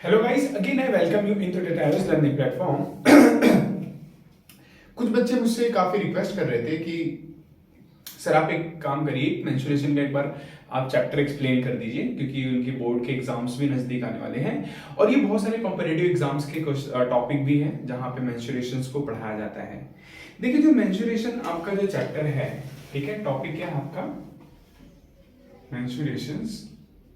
Hello guys, again I welcome you into the Taros Learning Platform. कुछ बच्चे मुझसे काफी रिक्वेस्ट कर रहे थे कि सर आप एक काम करिए, मेंस्ट्रुएशन का एक बार आप चैप्टर एक्सप्लेन कर दीजिए क्योंकि उनके बोर्ड के एग्जाम्स भी नजदीक आने वाले हैं और ये बहुत सारे कॉम्पिटिटिव एग्जाम्स के कुछ टॉपिक भी हैं जहां पे मेंस्ट्रुएशन को पढ़ाया जाता है। देखिए जो मेंस्ट्रुएशन आपका जो चैप्टर है, ठीक है, टॉपिक क्या है आपका मेंस्ट्रुएशन,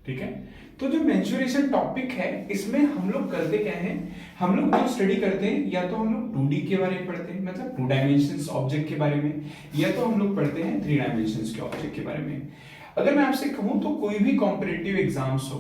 ठीक है। तो जो मेंस्ट्रुएशन टॉपिक है इसमें हम लोग करते क्या है, हम लोग जो स्टडी करते हैं या तो हम लोग 2D के बारे में पढ़ते हैं, मतलब 2 डायमेंशंस ऑब्जेक्ट के बारे में, या तो हम लोग पढ़ते हैं 3 डायमेंशंस के ऑब्जेक्ट के बारे में। अगर मैं आपसे कहूं तो कोई भी कॉम्पिटिटिव एग्जाम्स हो,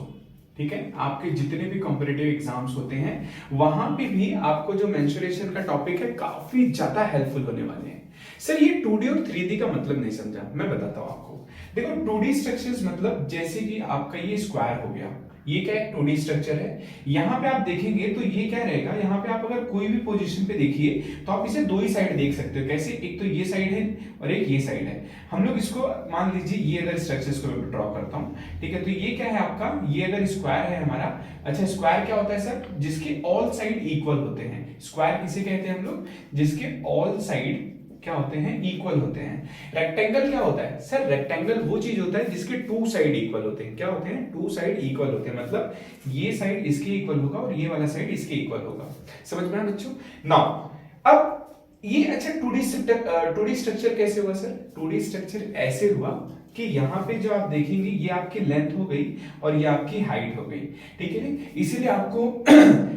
ठीक है, आपके जितने भी कॉम्पिटिटिव एग्जाम्स होते हैं वहां पे भी आपको जो मेंस्ट्रुएशन का टॉपिक है काफी ज्यादा हेल्पफुल होने वाले हैं। सर ये 2D और 3D का मतलब नहीं समझा, मैं बताता हूं आपको। देखो 2D स्ट्रक्चर्स मतलब जैसे कि आपका ये स्क्वायर हो गया, ये क्या एक 2D स्ट्रक्चर है। यहां पे आप देखेंगे तो ये क्या रहेगा, यहां पे आप अगर कोई भी पोजीशन पे देखिए तो आप इसे दो ही साइड देख सकते हो। कैसे, एक तो ये साइड है और एक ये साइड है। हम लोग इसको मान लीजिए ये अगर स्ट्रक्चर्स को ड्रॉ करता हूं, ठीक है, तो ये क्या है आपका, ये अगर स्क्वायर है हमारा। अच्छा, स्क्वायर क्या होता है सर, जिसके ऑल साइड इक्वल होते हैं। स्क्वायर किसे कहते हैं हम लोग, जिसके ऑल साइड क्या होते हैं, इक्वल होते हैं। रेक्टेंगल क्या होता है सर, रेक्टेंगल वो चीज होता है जिसके 2 साइड इक्वल होते हैं। क्या होते हैं, 2 साइड इक्वल होते हैं, मतलब ये साइड इसके इक्वल होगा और ये वाला साइड इसके इक्वल होगा। समझ में आया बच्चों। नाउ अब ये अच्छा 2D स्ट्रक्चर कैसे हुआ सर, 2D स्ट्रक्चर ऐसे हुआ कि यहाँ पे जो आप देखेंगे ये आपकी लेंथ हो गई और ये आपकी हाइट हो गई, ठीक है। इसीलिए आपको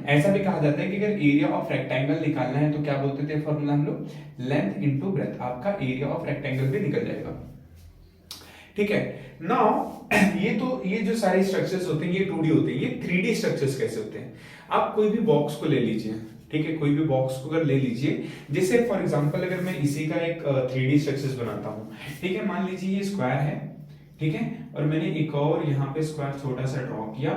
ऐसा भी कहा जाता है कि अगर एरिया ऑफ रेक्टेंगल निकालना है तो क्या बोलते थे फॉर्मूला हम लोग, लेंथ इनटू ब्रेथ, आपका एरिया ऑफ रेक्टेंगल भी निकल जाएगा, ठीक है। नाउ ये जो सारे स्ट्रक्चर्स होते हैं ये 2D होते हैं। ये 3D स्ट्रक्चर्स कैसे होते हैं, आप कोई भी बॉक्स को ले लीजिए, ठीक है, कोई भी बॉक्स को अगर ले लीजिए, जैसे फॉर एग्जांपल अगर मैं इसी का एक 3D स्ट्रक्चर्स बनाता हूं, ठीक है, मान लीजिए ये स्क्वायर है, ठीक है, और मैंने एक और यहाँ पे स्क्वायर छोटा सा ड्रॉ किया,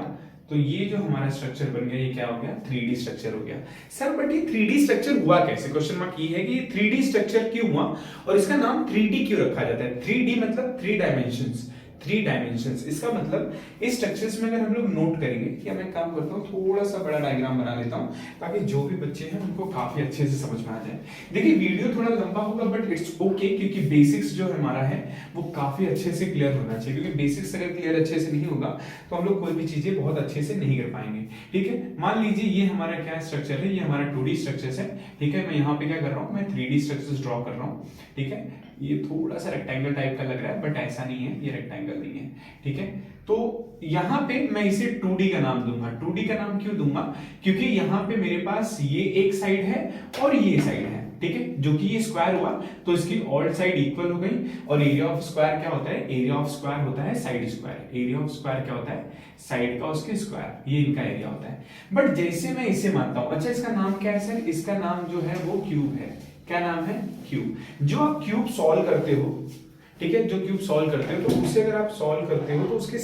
तो ये जो हमारा स्ट्रक्चर बन गया ये क्या हो गया, 3D स्ट्रक्चर हो गया। सर बट ये 3D स्ट्रक्चर हुआ कैसे, क्वेश्चन मार्क ये है कि ये 3D स्ट्रक्चर क्यों हुआ और इसका नाम 3D क्यों रखा जाता है। 3D मतलब 3 डायमेंशंस, 3 डायमेंशंस। इसका मतलब इस स्ट्रक्चर्स में अगर हम लोग नोट करेंगे, क्या मैं काम करता हूँ थोड़ा सा बड़ा डायग्राम बना लेता हूँ ताकि जो भी बच्चे हैं उनको काफी अच्छे से समझ में आ जाए। देखिए वीडियो थोड़ा लंबा होगा बट इट्स ओके, क्योंकि बेसिक्स जो हमारा है वो काफी अच्छे से क्लियर होना चाहिए, क्योंकि बेसिक्स अगर क्लियर अच्छे से नहीं होगा तो हम लोग कोई भी चीजें बहुत अच्छे से नहीं कर पाएंगे, ठीक है। मान लीजिए ये हमारा क्या स्ट्रक्चर है, ये हमारा 2D स्ट्रक्चर है, ठीक है। मैं यहाँ पे क्या कर रहा हूँ, मैं 3D स्ट्रक्चर ड्रॉ कर रहा हूँ, ठीक है। ये थोड़ा सा रेक्टेंगल टाइप का लग रहा है बट ऐसा नहीं है, ये रेक्टेंगल नहीं है, ठीक है। तो यहां पे मैं इसे 2D का नाम दूंगा। 2D का नाम क्यों दूंगा, क्योंकि यहां पे मेरे पास ये एक साइड है और ये साइड है, ठीक है, जो कि ये स्क्वायर हुआ तो इसकी ऑल साइड इक्वल हो गई। और एरिया ऑफ स्क्वायर क्या होता है, एरिया ऑफ स्क्वायर होता है side square. Area of square क्या होता है, साइड का उसके स्क्वायर, ये इनका एरिया होता है। बट जैसे मैं इसे मानता हूं, अच्छा इसका नाम क्या है सर, इसका नाम जो है वो क्यूब है। क्या नाम है, क्यूब। जो आप क्यूब सॉल्व करते हो, ठीक है, जो क्यूब सॉल्व करते हो तो उसे अगर आप सॉल्व करते हो तो उसके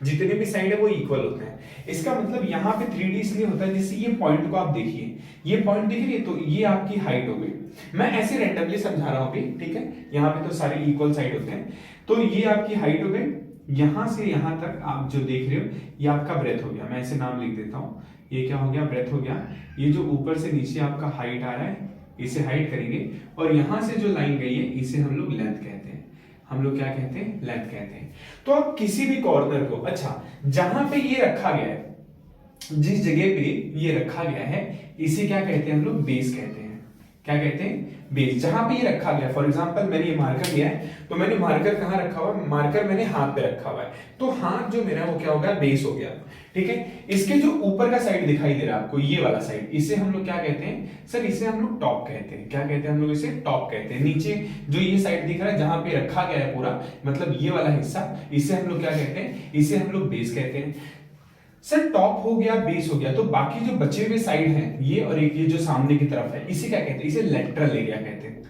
जितने भी साइड है वो इक्वल होते हैं। इसका मतलब यहाँ पे 3D इसलिए होता है, जैसे ये पॉइंट को आप देखिए, ये पॉइंट दिख रही है तो ये आपकी हाइट हो गई। मैं ऐसे रैंडमली समझा रहा हूं अभी, ठीक है, यहाँ पे तो सारे इक्वल साइड होते हैं, तो ये आपकी हाइट हो गई। यहां से यहां तक आप जो देख रहे हो ये आपका ब्रेथ हो गया। मैं ऐसे नाम लिख देता हूं, ये क्या हो गया, ब्रेथ हो गया। ये जो ऊपर से नीचे आपका हाइट आ रहा है इसे हाइट करेंगे और यहां से जो लाइन गई है इसे हम लोग लेंथ कहते हैं। हम लोग क्या कहते हैं, लेंथ कहते हैं। तो आप किसी भी कॉर्नर को, अच्छा जहां पे ये रखा गया है, जिस जगह पे ये रखा गया है इसे क्या कहते हैं हम लोग, बेस कहते हैं। क्या कहते हैं, बेस। जहां पे ये रखा गया, फॉर एग्जांपल मैंने ये मार्कर लिया है तो मैंने मार्कर कहां रखा हुआ है, मार्कर मैंने हाथ पे रखा हुआ है, तो हाथ जो मेरा वो क्या हो गया, बेस हो गया, ठीक है। इसके जो ऊपर का साइड दिखाई दे रहा है आपको, ये वाला साइड, इसे हम लोग क्या कहते हैं सर, इसे हम लोग टॉप कहते हैं। क्या कहते हैं हम लोग, इसे टॉप कहते हैं। नीचे जो ये साइड दिख रहा है जहां पे रखा गया है पूरा, मतलब ये वाला हिस्सा, इसे हम लोग क्या कहते हैं, इसे हम लोग बेस कहते हैं। सर टॉप हो गया, बेस हो गया, तो बाकी जो बचे हुए साइड हैं ये और एक ये जो सामने की तरफ है इसे क्या कहते हैं, इसे लेटरल एरिया कहते हैं।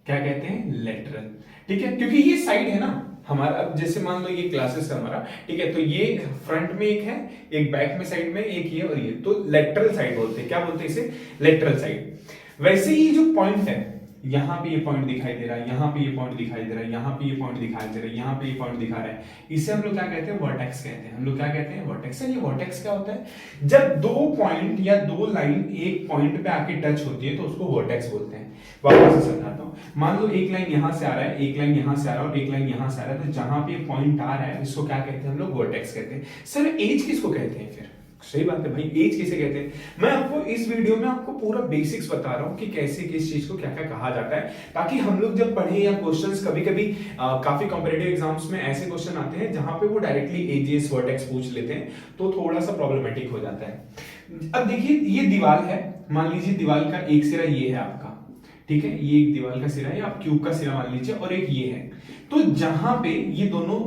क्या कहते हैं, लेटरल, ठीक है, क्योंकि ये साइड है ना हमारा। अब जैसे मान लो ये क्लासेस है हमारा, ठीक है, तो ये फ्रंट में एक है, एक बैक में साइड में एक ये और ये, तो लेटरल साइड बोलते हैं। क्या बोलते हैं इसे, लेटरल साइड। वैसे ही जो पॉइंट है, यहाँ पे ये पॉइंट दिखाई दे रहा है, यहाँ पे ये पॉइंट दिखाई दे रहा है, यहाँ पे ये पॉइंट दिखाई दे रहा है, यहाँ पे ये पॉइंट दिखा रहा है, इसे हम लोग क्या कहते हैं, वर्टेक्स कहते हैं। हम लोग क्या कहते हैं, वर्टेक्स। ये वर्टेक्स क्या होता है, जब दो पॉइंट या दो लाइन एक पॉइंट पे आके टच होती है तो उसको वर्टेक्स बोलते हैं। वापस से समझाता हूँ, मान लो एक लाइन यहाँ से आ रहा है, एक लाइन यहाँ से आ रहा है और एक लाइन यहाँ से आ रहा है, तो जहां पे पॉइंट आ रहा है इसको क्या कहते हैं हम लोग, वर्टेक्स कहते हैं। सर एज किसको कहते हैं फिर, सही बात है भाई, एज किसे कहते हैं। मैं आपको इस वीडियो में आपको पूरा बेसिक्स बता रहा हूँ कि कैसे किस चीज को क्या क्या कहा जाता है, ताकि हम लोग जब पढ़े या क्वेश्चंस कभी कभी काफी कॉम्पिटिटिव एग्जाम्स में ऐसे क्वेश्चन आते हैं जहां पे वो डायरेक्टली एजेस वर्टेक्स पूछ लेते हैं, तो थोड़ा सा प्रॉब्लमेटिक हो जाता है। अब देखिए ये दीवार है, मान लीजिए दीवार का एक सिरा ये है आपका, ठीक है, ये एक दीवार का सिरा है, आप क्यूब का सिरा मान लीजिए, और एक ये है। तो जहां पे ये दोनों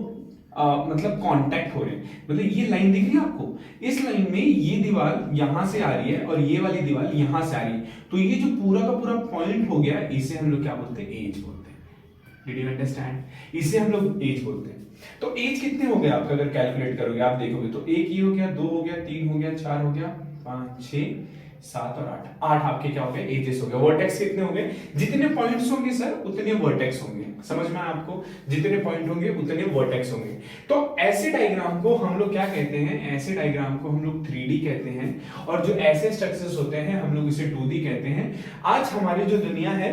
मतलब कांटेक्ट हो रहे हैं, मतलब ये लाइन दिख रही है आपको, इस लाइन में ये दीवार यहां से आ रही है और ये वाली दीवार यहां से आ रही है, तो ये जो पूरा का पूरा पॉइंट हो गया, इसे हम लोग क्या बोलते हैं, एज बोलते हैं। डिड यू अंडरस्टैंड, इसे हम लोग एज बोलते हैं। तो एज कितने हो गए आपका, अगर कैलकुलेट करोगे आप देखोगे तो एक ही हो गया, दो हो गया, तीन हो गया, चार हो गया, 5 6 7 और 8, 8 आपके क्या हो गए, एजेस हो गए। वर्टेक्स कितने हो गए, जितने पॉइंट्स होंगे सर उतने वर्टेक्स होंगे, समझ में आपको, जितने पॉइंट होंगे उतने वर्टेक्स होंगे। तो ऐसे डायग्राम को हम लोग क्या कहते हैं, ऐसे डायग्राम को हम लोग 3D कहते हैं, और जो ऐसे स्ट्रक्चर्स होते हैं हम लोग इसे 2D कहते हैं। आज हमारी जो दुनिया है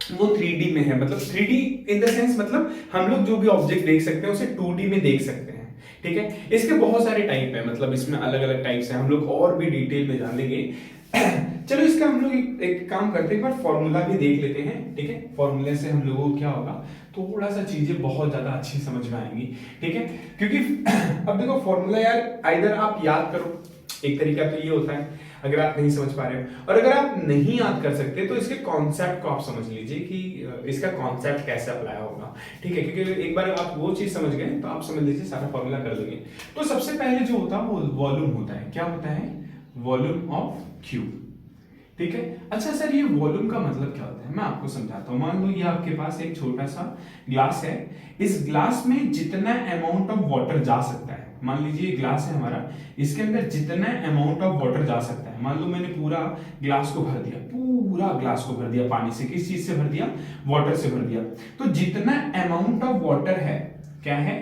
वो 3D में है, मतलब 3D इन द सेंस मतलब हम लोग जो भी ऑब्जेक्ट देख सकते हैं उसे 2D में देख सकते हैं, ठीक है। इसके बहुत सारे टाइप है, मतलब इसमें अलग अलग टाइप्स हैं, हम लोग और भी डिटेल में जानेंगे। चलो इसका हम लोग एक काम करते हैं, एक बार फॉर्मूला भी देख लेते हैं, ठीक है। फॉर्मूले से हम लोगों को क्या होगा, थोड़ा सा चीजें बहुत ज्यादा अच्छी समझ में आएंगी, ठीक है। क्योंकि अब देखो फॉर्मूला यार आइदर आप याद करो, एक तरीका तो ये होता है अगर आप नहीं समझ पा रहे हो, और अगर आप नहीं याद कर सकते तो इसके कॉन्सेप्ट को आप समझ लीजिए कि इसका कॉन्सेप्ट कैसे अप्लाई होगा, ठीक है। क्योंकि एक बार आप वो चीज समझ गए तो आप समझ लीजिए सारा फॉर्मूला कर लेंगे। तो सबसे पहले जो होता है वो वॉल्यूम होता है, क्या होता है, वॉल्यूम ऑफ क्यूब, ठीक है। अच्छा सर ये वॉल्यूम का मतलब क्या होता है, मैं आपको समझाता हूं। मान लो ये आपके पास एक छोटा सा ग्लास है, इस ग्लास में जितना अमाउंट ऑफ वाटर जा सकता है, मान लीजिए ग्लास है हमारा, इसके अंदर जितना अमाउंट ऑफ वाटर जा सकता है, मान लो मैंने पूरा ग्लास को भर दिया, पूरा ग्लास को भर दिया पानी से, किस चीज से भर दिया, वाटर से भर दिया। तो जितना अमाउंट ऑफ वाटर है, क्या है,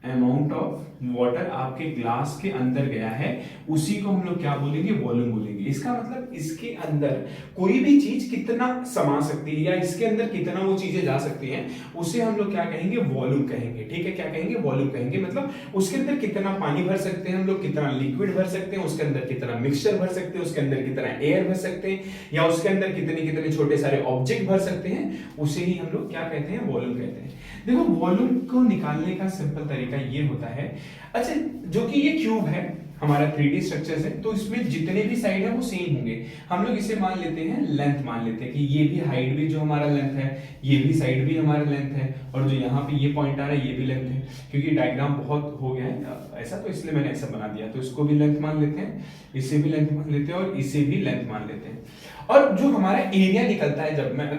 अमाउंट ऑफ वाटर आपके ग्लास के अंदर गया है, उसी को हम लोग क्या बोलेंगे, वॉल्यूम बोलेंगे। इसका मतलब इसके अंदर कोई भी चीज कितना समा सकती है या इसके अंदर कितना वो चीजें जा सकती हैं, उसे हम लोग क्या कहेंगे, वॉल्यूम कहेंगे, ठीक है। क्या कहेंगे, वॉल्यूम कहेंगे। मतलब उसके अंदर कितना पानी भर सकते हैं हम लोग, कितना लिक्विड भर सकते हैं, उसके अंदर कितना मिक्सचर भर सकते हैं, उसके अंदर कितना एयर भर सकते हैं, या उसके अंदर कितने कितने छोटे सारे ऑब्जेक्ट भर सकते हैं, उसे ही हम लोग क्या कहते हैं, वॉल्यूम कहते हैं। देखो वॉल्यूम को निकालने का सिंपल तरीका ये होता है, अच्छा जो कि ये क्यूब है हमारा 3D स्ट्रक्चर है, तो इसमें जितने भी साइड है वो सेम होंगे। हम लोग इसे मान लेते हैं लेंथ, मान लेते हैं कि ये भी हाइट भी जो हमारा लेंथ है, ये भी साइड भी हमारा लेंथ है, और जो यहाँ पे ये पॉइंट आ रहा है ये भी लेंथ है। क्योंकि डायग्राम बहुत हो गया है ऐसा, तो इसलिए मैंने ऐसा बना दिया। तो इसको भी लेंथ मान लेते हैं, इसे भी लेंथ मान लेते हैं, और इसे भी लेंथ मान लेते हैं। और जो हमारा एरिया निकलता है, जब मैं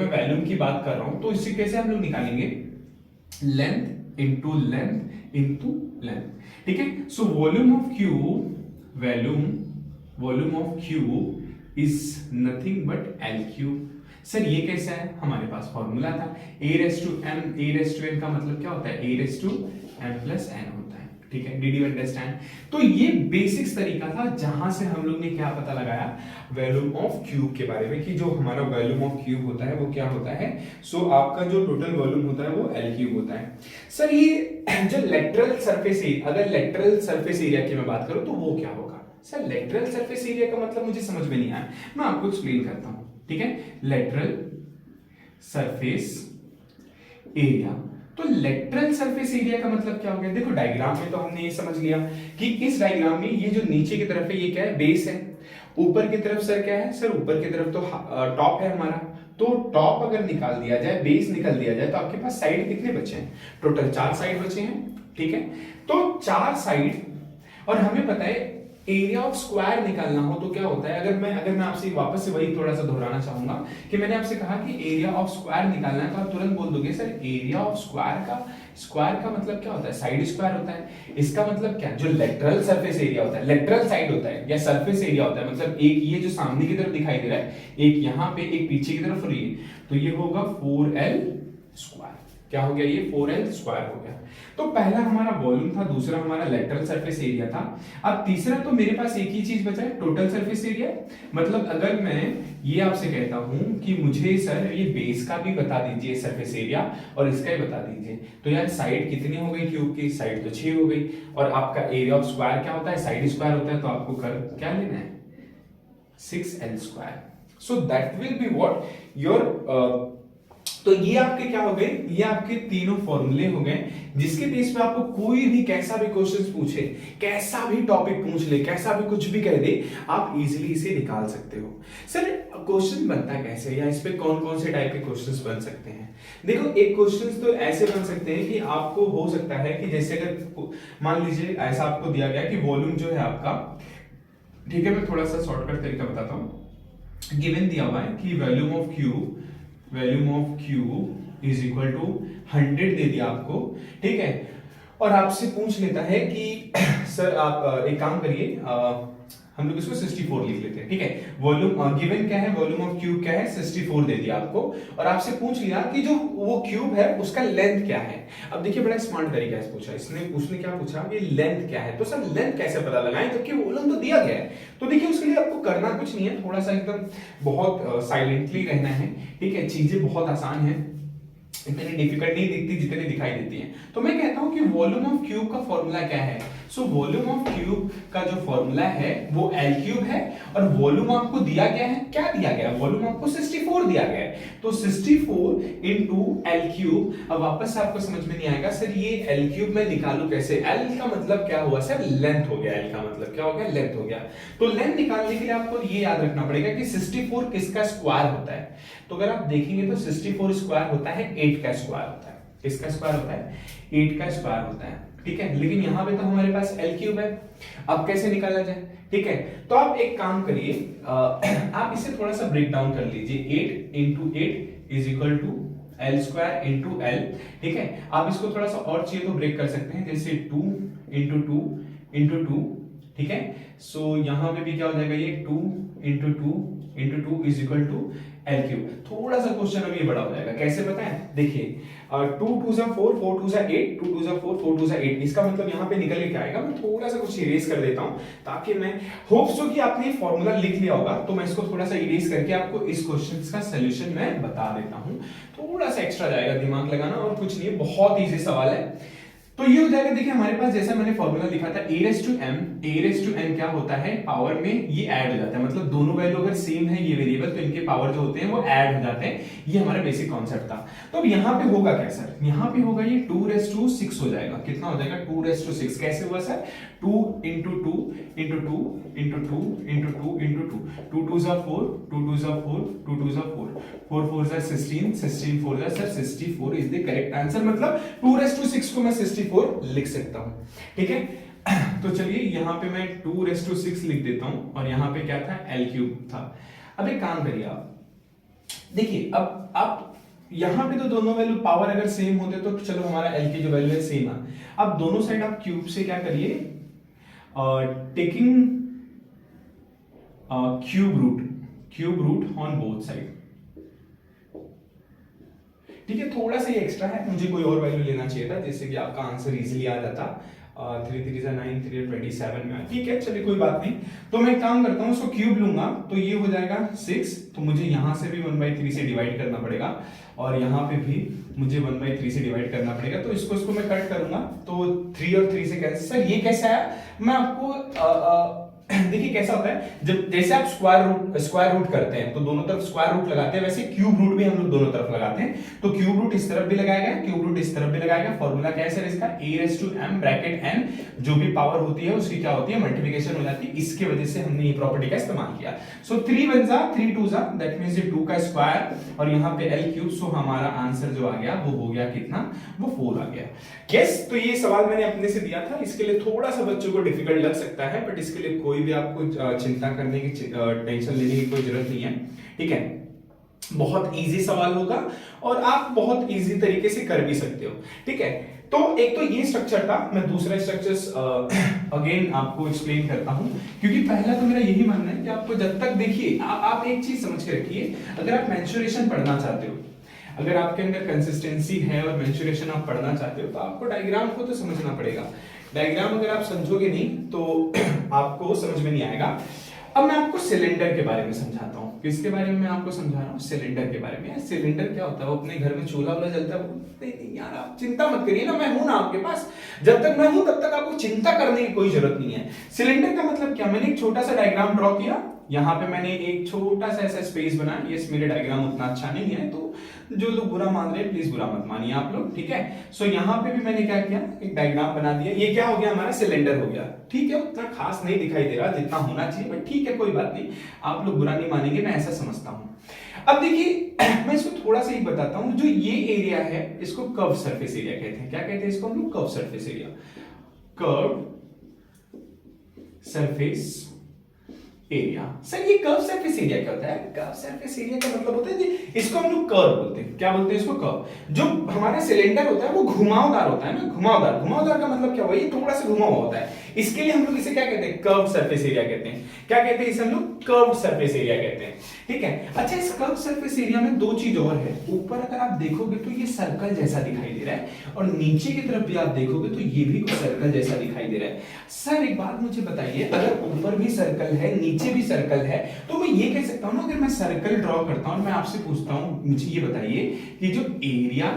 वॉल्यूम की बात कर रहा हूं, तो इसे कैसे हम लोग निकालेंगे, length into length into length, ठीक है। So volume of cube, volume of cube is nothing but l cube. Sir ये कैसा है, हमारे पास फॉर्मूला था a रेज़ टू n का मतलब क्या होता है, a raise to m plus n होता है, ठीक है। Did you understand. तो ये बेसिक्स तरीका था जहां से हम लोग ने क्या पता लगाया, वॉल्यूम ऑफ क्यूब के बारे में, कि जो हमारा वॉल्यूम ऑफ क्यूब होता है वो क्या होता है, सो आपका जो टोटल वॉल्यूम होता है वो एल क्यूब होता है। सर ये जो लेटरल सरफेस एरिया, अगर लेटरल सरफेस एरिया की मैं बात करूं तो वो क्या होगा, सर लेटरल सरफेस एरिया का मतलब मुझे समझ में नहीं आया, मैं आपको एक्सप्लेन करता हूं, ठीक है। लेटरल सरफेस एरिया, तो लेटरल सरफेस एरिया का मतलब क्या हो गया, देखो डायग्राम में तो हमने ये समझ लिया कि इस डायग्राम में ये जो नीचे की तरफ है ये क्या है, बेस है, ऊपर की तरफ सर क्या है, सर ऊपर की तरफ तो टॉप है हमारा। तो टॉप अगर निकाल दिया जाए, बेस निकाल दिया जाए, तो आपके पास साइड कितने बचे हैं, टोटल 4 साइड बचे हैं, ठीक है। तो 4 साइड, और हमें पता है एरिया ऑफ स्क्वायर निकालना हो तो क्या होता है, अगर मैं आपसे वापस से वही थोड़ा सा दोहराना चाहूंगा कि मैंने आपसे कहा कि एरिया ऑफ स्क्वायर निकालना है तो आप तुरंत बोल दोगे सर एरिया ऑफ स्क्वायर का मतलब क्या होता है, साइड स्क्वायर होता है। इसका मतलब क्या, जो लेटरल सरफेस एरिया होता है, लेटरल साइड होता है या सरफेस एरिया होता है, मतलब एक ये जो सामने की तरफ दिखाई दे रहा है, एक यहाँ पे एक पीछे की तरफ, और ये तो ये होगा 4l स्क्वायर। क्या हो गया, ये 4l स्क्वायर हो गया। तो पहला हमारा वॉल्यूम था, दूसरा हमारा लेटरल सरफेस एरिया था। अब तीसरा तो मेरे पास एक ही चीज बचा है, टोटल सरफेस एरिया। मतलब अगर मैं ये आपसे कहता हूं कि मुझे सर ये बेस का भी बता दीजिए सरफेस एरिया और इसका ही बता दीजिए, तो यार साइड कितनी हो गई क्यूब की, साइड तो 6 हो गई, और आपका एरिया ऑफ स्क्वायर क्या होता है, साइड स्क्वायर होता है, तो आपको कर क्या लेना है, 6l square. So that will be what your तो ये आपके क्या हो गए, ये आपके तीनों फॉर्मूले हो गए जिसके बेस पे आपको कोई भी कैसा भी क्वेश्चन पूछे, कैसा भी टॉपिक पूछ ले, कैसा भी कुछ भी कह दे, आप इजीली इसे निकाल सकते हो। सर क्वेश्चन बनता कैसे, या इस पे कौन कौन से टाइप के क्वेश्चंस बन सकते हैं। देखो एक क्वेश्चंस तो ऐसे बन सकते हैं कि आपको हो सकता है कि जैसे अगर मान लीजिए ऐसा आपको दिया गया कि वॉल्यूम जो है आपका, ठीक है मैं थोड़ा सा शॉर्टकट तरीका बताता हूं, गिवन दिया हुआ है कि volume of cube is equal to 100 दे दिया आपको, ठीक है, और आपसे पूछ लेता है कि सर आप एक काम करिए, हम लोग इसको 64 लिख लेते हैं, ठीक है। वॉल्यूम गिवन क्या है, वॉल्यूम ऑफ क्यूब क्या है, 64 दे दिया आपको, और आपसे पूछ लिया कि जो वो क्यूब है उसका लेंथ क्या है। अब देखिए बड़ा स्मार्ट तरीका से पूछा उसने क्या पूछा कि लेंथ क्या है, तो सर लेंथ कैसे पता लगाएं, जबकि वॉल्यूम तो दिया गया है। तो देखिए उसके लिए आपको करना कुछ नहीं है, थोड़ा सा एकदम बहुत साइलेंटली रहना है, ठीक है, चीजें बहुत आसान है, इतनी डिफिकल्ट नहीं दिखती जितनी दिखाई देती हैं। तो मैं कहता हूं कि वॉल्यूम ऑफ क्यूब का फॉर्मूला क्या है, सो वॉल्यूम ऑफ क्यूब का जो फॉर्मूला है वो L क्यूब है, और वॉल्यूम आपको दिया गया है, क्या दिया गया है, वॉल्यूम आपको 64 दिया गया है, तो 64 इनटू L क्यूब। अब वापस से आपको समझ में नहीं आएगा सर ये L क्यूब में निकालूं कैसे, L का मतलब क्या हुआ सर, लेंथ हो गया, L का मतलब क्या हो गया, लेंथ हो गया। तो लेंथ निकालने के लिए आपको ये याद रखना पड़ेगा कि 64 किसका स्क्वायर होता है, तो अगर आप देखेंगे तो 64 स्क्वायर होता है 8 का स्क्वायर होता है, किसका स्क्वायर होता है, 8 का स्क्वायर होता है, ठीक है। लेकिन यहां पे तो हमारे पास L क्यूब है, अब कैसे निकाला जाए, ठीक है। तो आप एक काम करिए, आप इसे थोड़ा सा ब्रेक डाउन कर लीजिए, 8 into 8 is equal to L square into L, ठीक है। आप इसको थोड़ा सा और चाहिए तो ब्रेक कर सकते हैं, जैसे 2 इंटू 2 इंटू 2, ठीक है। सो यहां पे भी क्या हो जाएगा, ये 2 into 2 into 2 is equal to L cube. थोड़ा सा क्वेश्चन अभी बड़ा हो जाएगा, कैसे पता है, देखिए 2 2 4 4 2 8, 2 2 4 4 2 8, इसका मतलब यहाँ पे निकल के क्या आएगा, मैं थोड़ा सा कुछ इरेज कर देता हूँ ताकि मैं होप सो कि आपने ये फॉर्मूला लिख लिया होगा, तो मैं इसको थोड़ा सा इरेज करके आपको इस क्वेश्चन का सोल्यूशन मैं बता देता हूँ। थोड़ा सा एक्स्ट्रा जाएगा दिमाग लगाना, और कुछ नहीं है, बहुत ईजी सवाल है। तो ये हो जाएगा, देखिए हमारे पास जैसा मैंने फॉर्मूला लिखा था a रेज़ टू m क्या होता है, पावर में ये ऐड हो जाता है, मतलब दोनों वैल्यू अगर सेम है ये वेरिएबल, तो इनके पावर जो होते हैं वो ऐड हो जाते हैं, ये हमारा बेसिक कॉन्सेप्ट था। तो अब यहाँ पे होगा क्या सर, यहाँ पे होगा ये 2 रेज़ टू 6 हो जाएगा, कितना हो जाएगा 2 रेज़ टू 6, कैसे हुआ sir, 2 into 2 into 2 into 2 into 2 into 2, 2 2 जा 4, 2 2 जा 4, 2 2 जा 4, 4 4 जा 16, 16 4 जा sir 64 is the correct answer, मतलब 2 रेज़ टू 6 को मैं 64 लिख सकता हूं, ठीक है। तो चलिए यहां पे मैं 2 रेज़ टू 6 लिख देता हूं, और यहां पे क्या था, L क्यूब था। अब एक काम करिए आप, देखिए अब आप यहां पे तो दोनों वैल्यू पावर अगर सेम होते तो चलो हमारा L की जो वैल्यू है सेम है। अब दोनों साइड आप क्यूब से क्या करिए, taking cube root on both side, ठीक है। थोड़ा सा ये एक्स्ट्रा है, मुझे कोई और वैल्यू लेना चाहिए था जिससे कि आपका आंसर इजीली आ जाता, 3 3 9 3 27 में, ठीक है चलिए कोई बात नहीं। तो मैं एक काम करता हूं, उसको क्यूब लूंगा तो ये हो जाएगा 6, तो मुझे यहां से भी 1/3 से डिवाइड करना पड़ेगा, और यहां पे भी मुझे 1/3 से डिवाइड करना पड़ेगा, तो इसको मैं कट करूंगा, तो 3 और 3 से कैंसिल। सर ये कैसे आया, मैं आपको देखिए कैसा होता है, जब जैसे आप स्क्वायर रूट करते हैं तो दोनों तरफ स्क्वायर रूट लगाते हैं, वैसे क्यूब रूट भी हम लोग दोनों तरफ लगाते हैं। तो क्यूब रूट इस तरफ भी लगाएगा, क्यूब रूट इस तरफ भी लगाएगा। फॉर्मूला क्या है सर इसका, a⁻m ब्रैकेट n, जो भी पावर होती है उसकी क्या होती है, मल्टीप्लिकेशन हो जाती है। इसके वजह से हमने ये प्रॉपर्टी का इस्तेमाल किया। सो 3 1 जा 3 2 जा, दैट मींस ये 2 का स्क्वायर और यहाँ पे l क्यूब। सो हमारा आंसर जो आ गया वो हो गया कितना, वो 4 आ गया। यस, तो ये सवाल मैंने अपने से दिया था, इसके लिए थोड़ा सा बच्चों को डिफिकल्ट लग सकता है, बट इसके लिए कोई भी आपको चिंता करने की, टेंशन लेने की कोई जरूरत नहीं है, ठीक है। बहुत इजी सवाल होगा और आप बहुत इजी तरीके से कर भी सकते हो, ठीक है। तो एक तो ये स्ट्रक्चर था, मैं दूसरा स्ट्रक्चर्स अगेन आपको एक्सप्लेन करता हूं, क्योंकि पहला तो मेरा यही मानना है कि आपको जब तक, देखिए आप एक चीज समझ के रखिए, अगर आप मेंसुरेशन पढ़ना चाहते हो, अगर आपके अंदर कंसिस्टेंसी है और मेंसुरेशन आप पढ़ना चाहते हो, तो आपको डायग्राम को तो समझना पड़ेगा। डायग्राम अगर आप समझोगे नहीं तो आपको समझ में नहीं आएगा। अब मैं आपको सिलेंडर के बारे में समझाता हूँ। किसके बारे में मैं आपको समझा रहा हूँ, सिलेंडर के बारे में। यार सिलेंडर क्या होता है, वो अपने घर में चूल्हा वूल्हा जलता है, नहीं यार आप चिंता मत करिए ना, मैं हूं ना आपके पास। जब तक मैं हूं तब तक आपको चिंता करने की कोई जरूरत नहीं है। सिलेंडर का मतलब क्या, मैंने एक छोटा सा डायग्राम ड्रॉ किया, यहाँ पे मैंने एक छोटा सा ऐसा स्पेस बनाया। ये मेरे डायग्राम उतना अच्छा नहीं है, तो जो लोग बुरा मान रहे हैं प्लीज बुरा मत मानिए आप लोग, ठीक है। सो यहाँ पे भी मैंने क्या किया, एक डायग्राम बना दिया। ये क्या हो गया, हमारा सिलेंडर हो गया, ठीक है। उतना खास नहीं दिखाई दे रहा जितना होना चाहिए, बट ठीक है कोई बात नहीं, आप लोग बुरा नहीं मानेंगे, मैं ऐसा समझता हूँ। अब देखिए मैं इसको थोड़ा सा ही बताता हूँ। जो ये एरिया है इसको कर्व सरफेस एरिया कहते हैं। क्या कहते हैं इसको हम लोग, curve surface area. Curve surface area. Sir ये कर्व सरफेस एरिया क्या होता है, कर्व सरफेस एरिया का मतलब होता है जी, इसको हम लोग कर्व बोलते हैं। क्या बोलते हैं इसको, कर्व। जो हमारा सिलेंडर होता है वो घुमावदार होता है ना, घुमावदार। घुमावदार का मतलब क्या हुआ, ये थोड़ा सा घुमा हुआ होता है, इसके लिए हम लोग इसे क्या कहते हैं, कर्व सरफेस एरिया कहते हैं। क्या कहते हैं इसे हम लोग, कर्व सरफेस एरिया कहते हैं, ठीक है। अच्छा, इस कर्व सरफेस एरिया में दो चीज और है। ऊपर अगर आप देखोगे तो ये सर्कल जैसा दिखाई दे रहा है, और नीचे की तरफ भी आप देखोगे तो ये भी कुछ सर्कल जैसा दिखाई दे रहा है। सर एक बात मुझे बताइए, अगर ऊपर भी सर्कल है नीचे भी सर्कल है, तो मैं ये कह सकता हूं ना, अगर मैं सर्कल ड्रॉ करता हूं, मैं आपसे पूछता हूं, मुझे ये बताइए कि जो एरिया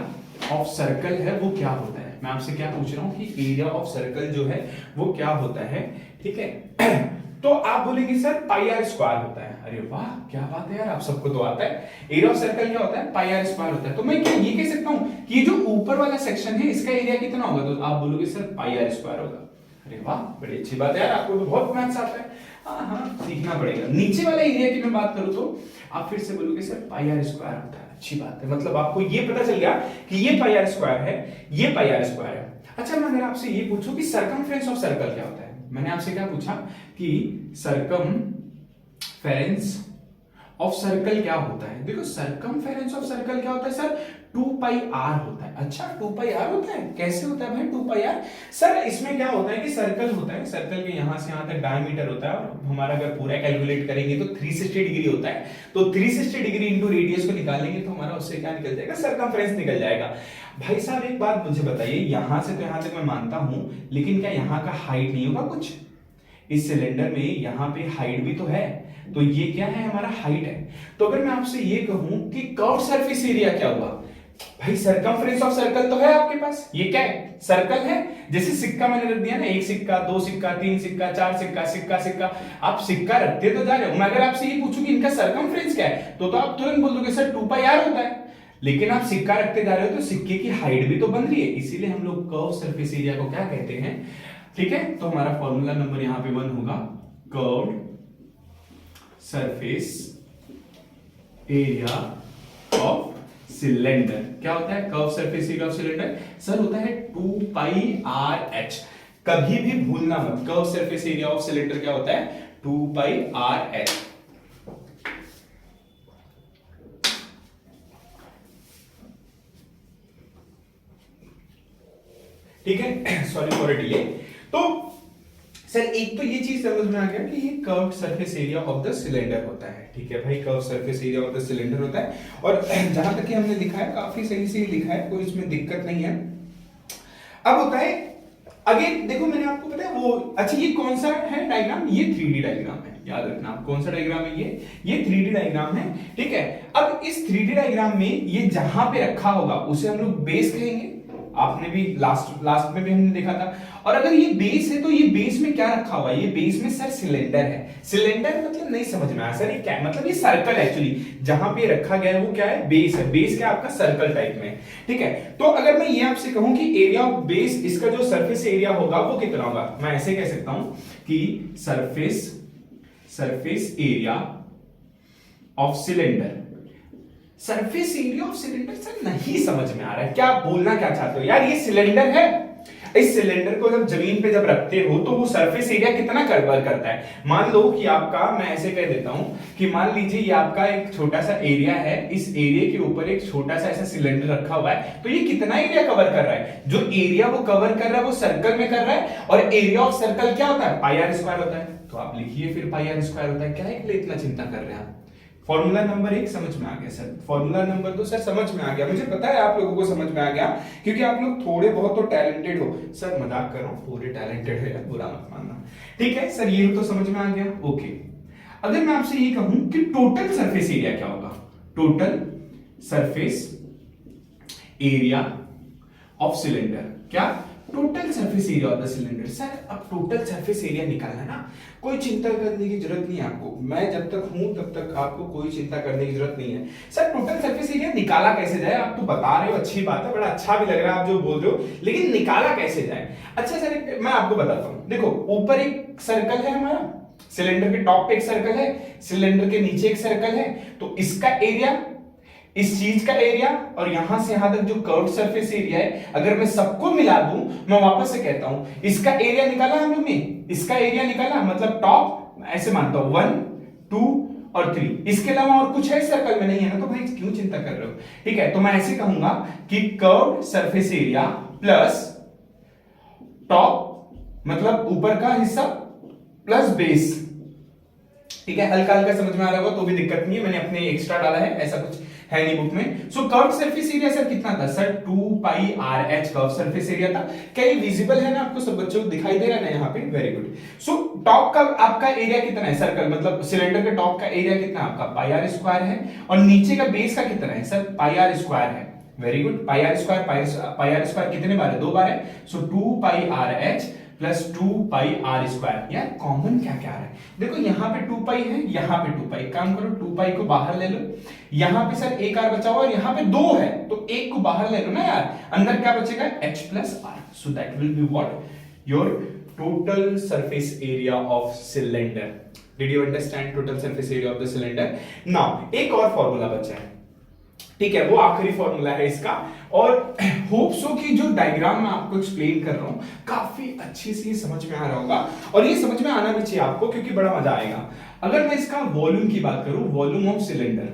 ऑफ सर्कल है वो क्या होता है। मैं आपसे क्या पूछ रहा हूं कि एरिया ऑफ सर्कल जो है वो क्या होता है, ठीक है। तो आप बोलेंगे सर पाई आर स्क्वायर होता है। अरे वाह क्या बात है यार, आप सबको तो आता है। एरिया ऑफ सर्कल क्या होता है, पाई आर स्क्वायर होता है। तो मैं क्या ये कह सकता हूं कि जो ऊपर वाला सेक्शन है इसका एरिया कितना होगा, तो आप बोलोगे सर पाई आर स्क्वायर होगा। अरे वाह बड़ी अच्छी बात है यार, आपको तो बहुत मैथ्स आता है। हाँ सीखना पड़ेगा। नीचे वाला एरिया की मैं बात करूं तो आप फिर से बोलोगे सर पाई आर स्क्वायर होता है। अच्छी बात है, मतलब आपको ये पता चल गया कि ये पाई आर स्क्वायर है, ये पाई आर स्क्वायर है। अच्छा, मैं अगर आपसे ये पूछूं कि सरकमफ्रेंस ऑफ सर्कल क्या होता है, मैंने आपसे क्या पूछा कि सरकमफेरेंस ऑफ सर्कल क्या होता है। देखो सरकमफेरेंस ऑफ सर्कल क्या होता है सर, 2 पाई आर होता है। अच्छा 2 पाई आर होता है, कैसे होता है भाई 2 पाई आर। सर इसमें क्या होता है कि सर्कल होता है, सर्कल के यहां से यहां तक डायमीटर होता है, और हमारा अगर पूरा कैलकुलेट करेंगे तो 360 डिग्री होता है। तो 360 डिग्री इंटू रेडियस को निकालेंगे तो हमारा उससे क्या निकल जाएगा, सरकमफ्रेंस निकल जाएगा। भाई साहब एक बात मुझे बताइए, यहां से तो यहां तक मैं मानता हूं, लेकिन क्या यहां का हाइट नहीं होगा कुछ, इस सिलेंडर में यहां पे हाइट भी तो है, तो ये क्या है हमारा हाइट है। तो अगर मैं आपसे ये कहूं कि कर्व सरफेस एरिया क्या हुआ, भाई सरकमफ्रेंस ऑफ सर्कल तो है आपके पास, ये क्या है सर्कल है। जैसे सिक्का मैंने रख दिया ना, 1 सिक्का 2 सिक्का 3 सिक्का 4 सिक्का, सिक्का सिक्का, आप सिक्का रखते तो जा रहे हो। मैं अगर आपसे ये पूछूं कि इनका सरकमफ्रेंस क्या है, तो आप तुरंत बोल दोगे सर 2 पाई आर होता है। लेकिन आप सिक्का रखते जा रहे हो तो सिक्के की हाइट भी तो बन रही है, इसीलिए हम लोग कर्व सरफेस एरिया को क्या कहते हैं, ठीक है। तो हमारा फॉर्मूला नंबर यहां पे 1 होगा, curve surface area of cylinder. क्या होता है curve surface area of cylinder, sir होता है 2 पाई आर एच। कभी भी भूलना मत, curve surface area of cylinder क्या होता है, 2 पाई आर एच। ठीक है, सॉरी फॉर डिले। तो सर एक तो ये चीज समझ में आ गया कि ये curve surface area of the cylinder होता है, ठीक है भाई, curve surface area of the cylinder होता है। और जहां तक कि हमने लिखा है काफी सही से लिखा है, कोई इसमें दिक्कत नहीं है। अब होता है अगेन, देखो मैंने आपको बताया वो, अच्छा ये कौन सा है डायग्राम, ये 3D डायग्राम है, याद रखना आप कौन सा डायग्राम है, ये 3D डायग्राम है, ठीक है। अब इस 3D डायग्राम में ये जहां पे रखा होगा उसे हम लोग बेस कहेंगे, आपने भी लास्ट में भी हमने देखा था। और अगर ये बेस है तो ये बेस में क्या रखा हुआ है, ये बेस में सर सिलेंडर है। सिलेंडर मतलब नहीं समझ में आया सर, ये क्या मतलब, ये सर्कल एक्चुअली जहां पे रखा गया है वो क्या है, बेस है। बेस क्या आपका सर्कल टाइप में, ठीक है। तो अगर मैं ये आपसे कहूं कि एरिया ऑफ बेस, इसका जो सरफेस एरिया होगा वो कितना होगा, मैं ऐसे कह सकता हूं कि surface area of cylinder. Surface area of cylinder sir नहीं समझ में आ रहा है, क्या आप बोलना क्या चाहते हो यार, ये सिलेंडर है, इस सिलेंडर को जब जमीन पे जब रखते हो तो वो सरफेस एरिया कितना कवर करता है। मान लो कि आपका, मैं ऐसे कह देता हूं कि मान लीजिए ये आपका एक छोटा सा एरिया है, इस एरिया के ऊपर एक छोटा सा ऐसा सिलेंडर रखा हुआ है, तो ये कितना एरिया कवर कर रहा है, जो एरिया वो कवर कर रहा है वो सर्कल में कर रहा है, और एरिया ऑफ सर्कल क्या होता है, पाई आर स्क्वायर होता है। तो आप लिखिए फिर पाई आर स्क्वायर होता है, क्या है, इतना चिंता कर रहे हैं आप। फॉर्मूला नंबर 1 समझ में आ गया सर, फॉर्मूला नंबर 2 सर समझ में आ गया, मुझे पता है आप लोगों को समझ में आ गया, क्योंकि आप लोग थोड़े बहुत तो टैलेंटेड हो। सर मजाक कर रहा हूं, पूरे टैलेंटेड है, बुरा मत मानना, ठीक है सर, ये तो समझ में आ गया, ओके। अगर मैं आपसे ये कहूं कि टोटल सरफेस एरिया क्या होगा, total surface area of cylinder, क्या, total surface area of the cylinder. Sir अब टोटल सरफेस एरिया निकालना है ना, कोई चिंता करने की जरूरत नहीं है आपको, मैं जब तक हूं तब तक आपको कोई चिंता करने की जरूरत नहीं है। सर टोटल सरफेस एरिया निकाला कैसे जाए, आप तो बता रहे हो, अच्छी बात है, बड़ा अच्छा भी लग रहा है आप जो बोल रहे हो, लेकिन निकाला कैसे जाए। अच्छा सर मैं आपको बताता हूं, देखो ऊपर एक सर्कल है हमारा, सिलेंडर के टॉप पे एक सर्कल है, सिलेंडर के नीचे एक सर्कल है, तो इसका एरिया, इस चीज का एरिया, और यहां से यहां तक जो कर्व सरफेस एरिया है, अगर मैं सबको मिला दूं, मैं वापस से कहता हूं, इसका एरिया निकाला हम लोग ने, इसका एरिया निकाला, मतलब टॉप, ऐसे मानता हूं 1 2 और 3, इसके अलावा और कुछ है सर्कल में, नहीं है ना, तो भाई क्यों चिंता कर रहे हो, ठीक है। तो मैं ऐसे कहूंगा कि curve surface area plus top, मतलब ऊपर का हिस्सा, प्लस बेस, ठीक है। हल्का हल्का समझ में आ रहा होगा तो भी दिक्कत नहीं है, मैंने अपने एक्स्ट्रा डाला है, ऐसा कुछ है नहीं बुक में। So curve surface area sir कितना था, sir 2 pi r h curve surface area था। क्या ये विजिबल है ना आपको, सब बच्चों को दिखाई दे रहा है ना यहाँ पे, वेरी गुड। सो टॉप का आपका एरिया कितना है, सर्कल मतलब सिलेंडर के टॉप का एरिया कितना आपका, पाई आर स्क्वायर है, और नीचे का बेस का कितना है सर, पाई आर स्क्वायर है, very good. Pi r square कितने बार है, 2 बार है, so 2 pi r h plus 2 pi r square. यार कॉमन क्या क्या है, देखो यहाँ पे 2 पाई है, यहाँ पे 2 पाई, काम करो 2 पाई को बाहर ले लो, यहाँ पे सर एक आर बचा हुआ और यहाँ पे 2 है, तो एक को बाहर ले लो ना यार, अंदर क्या बचेगा, h प्लस r, so that will be what, your total surface area of cylinder. Did you understand total surface area of the cylinder. Now एक और फॉर्मूला बचा है, ठीक है, वो आखिरी फॉर्मूला है इसका, और होप सो कि जो डायग्राम मैं आपको एक्सप्लेन कर रहा हूं काफी अच्छी से समझ में आ रहा होगा, और ये समझ में आना भी चाहिए आपको, क्योंकि बड़ा मजा आएगा। अगर मैं इसका वॉल्यूम की बात करूं, volume of cylinder,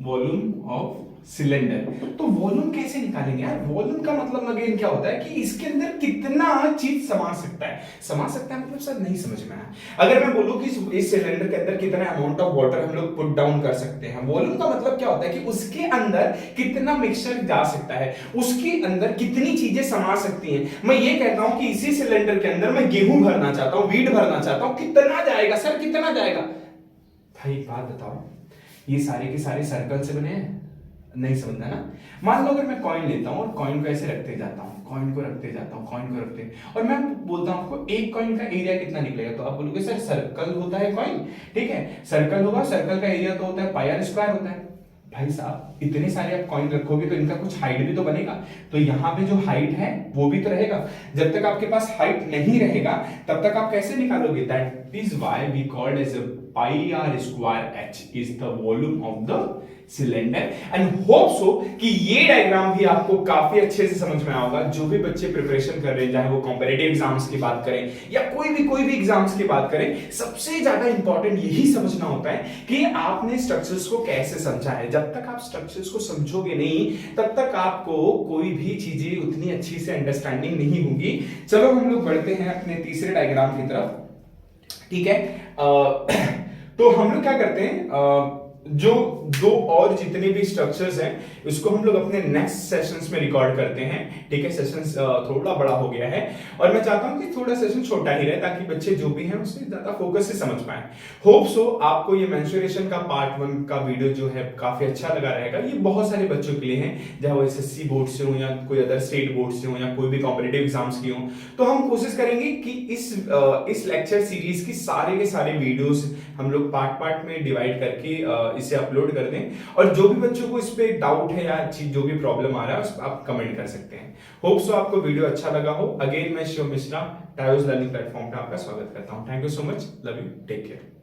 volume of cylinder, तो वॉल्यूम कैसे निकालेंगे यार, वॉल्यूम का मतलब अगेन क्या होता है कि इसके अंदर कितना चीज समा सकता है, समा सकता है मतलब सर नहीं समझ में आया। अगर मैं बोलूं कि इस सिलेंडर के अंदर कितना अमाउंट ऑफ वाटर हम लोग पुट डाउन कर सकते हैं, वॉल्यूम का मतलब क्या होता है कि उसके अंदर कितना मिक्सचर जा सकता है, उसके अंदर कितनी चीजें समा सकती हैं। मैं ये कहता हूं कि इसी सिलेंडर के अंदर मैं गेहूं भरना चाहता हूं, वीट भरना चाहता हूं, कितना जाएगा सर, कितना जाएगा भाई, बात बताओ, ये सारे के सारे सर्कल से बने हैं, नहीं समझना ना। मान लो अगर मैं कॉइन लेता हूं और कॉइन को ऐसे रखते जाता हूं, कॉइन को रखते जाता हूं, कॉइन को रखते, और मैं बोलता हूं आपको एक कॉइन का एरिया कितना निकलेगा, तो आप बोलोगे सर सर्कल होता है कॉइन, ठीक है, सर्कल होगा, सर्कल का एरिया तो होता है पाई आर स्क्वायर होता है। भाई साहब इतने सारे आप कॉइन रखोगे तो इनका कुछ हाइट भी तो बनेगा, तो यहाँ पे जो हाइट है वो भी तो रहेगा। जब तक आपके पास हाइट नहीं रहेगा तब तक आप कैसे निकालोगे, that is why we called as pi r square h is the volume of the cylinder. And hope so कि ये डायग्राम भी आपको काफी अच्छे से समझ में आएगा। जो भी बच्चे प्रिपरेशन कर रहे हैं, चाहे वो कॉम्पिटिटिव एग्जाम्स की बात करें या कोई भी एग्जाम्स की बात करें, सबसे ज्यादा इंपॉर्टेंट यही समझना होता है कि आपने स्ट्रक्चर्स को कैसे समझा है। जब तक आप स्ट्रक्चर्स को समझोगे नहीं तब तक आपको कोई भी चीजें उतनी अच्छी से अंडरस्टैंडिंग नहीं होगी। चलो हम लोग बढ़ते हैं अपने तीसरे डायग्राम की तरफ, ठीक है। तो हम लोग क्या करते हैं, जो दो और जितने भी स्ट्रक्चर्स हैं इसको हम लोग अपने नेक्स्ट सेशंस में रिकॉर्ड करते हैं। ठीक है, सेशंस थोड़ा बड़ा हो गया है और मैं चाहता हूं कि थोड़ा सेशन छोटा ही रहे ताकि बच्चे जो भी हैं उसे ज्यादा फोकस से समझ पाए। होप सो आपको ये मेंस्ट्रुएशन का पार्ट 1 का वीडियो जो है काफी अच्छा लगा रहेगा। ये बहुत सारे बच्चों के लिए है, चाहे वो एसएससी बोर्ड से हो या कोई अदर स्टेट बोर्ड से हो या कोई भी कॉम्पिटिटिव एग्जाम्स की हो। तो हम कोशिश करेंगे कि इस लेक्चर सीरीज की सारे के सारे वीडियोस हम लोग पार्ट पार्ट में डिवाइड करके इसे अपलोड कर दें। और जो भी बच्चों को इस पे डाउट है या जो भी प्रॉब्लम आ रहा है उस पर आप कमेंट कर सकते हैं। होप सो आपको वीडियो अच्छा लगा हो। अगेन मैं शिव मिश्रा टायोस लर्निंग प्लेटफॉर्म पे आपका स्वागत करता हूं। Thank you so much, love you, take care.